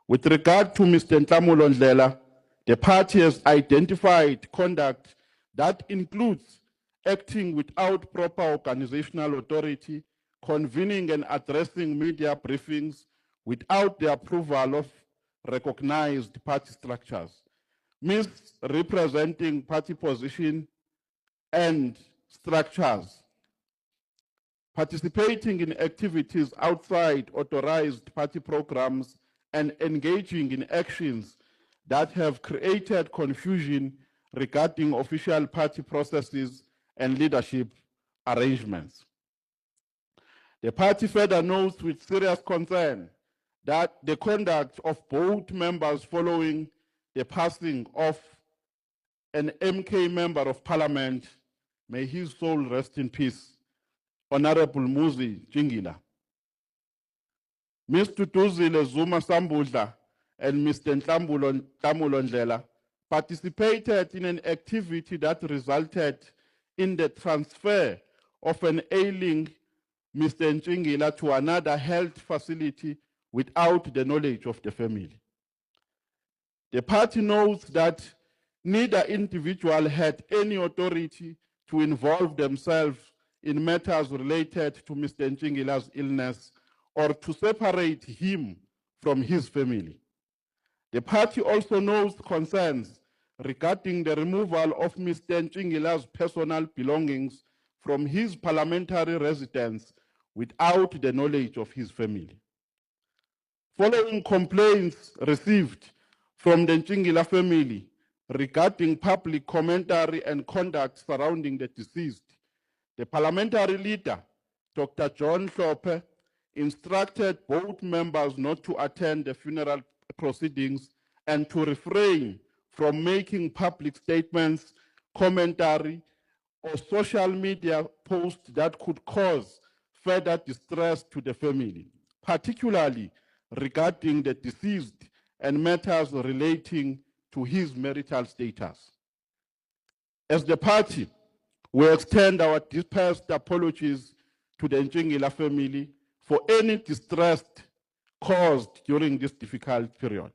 With regard to Mr. Nhlamulo Ndlela, the party has identified conduct that includes acting without proper organizational authority, convening and addressing media briefings without the approval of recognized party structures, misrepresenting party position and structures, participating in activities outside authorized party programs, and engaging in actions that have created confusion regarding official party processes and leadership arrangements. The party further notes with serious concern that the conduct of both members following the passing of an MK member of parliament, may his soul rest in peace, Honorable Muzi Jingila, Mr. Duzile Zuma Sambudla and Mr. Nhlamulo Ndlela participated in an activity that resulted in the transfer of an ailing Mr. Njingila to another health facility without the knowledge of the family. The party notes that neither individual had any authority to involve themselves in matters related to Mr. Njingila's illness or to separate him from his family. The party also notes concerns regarding the removal of Mr. Njingila's personal belongings from his parliamentary residence without the knowledge of his family. Following complaints received from the Njingila family regarding public commentary and conduct surrounding the deceased, the parliamentary leader, Dr. John Hlophe, instructed both members not to attend the funeral proceedings and to refrain from making public statements, commentary, or social media posts that could cause further distress to the family, particularly regarding the deceased and matters relating to his marital status. As the party, we extend our deepest apologies to the Njingila family for any distress caused during this difficult period.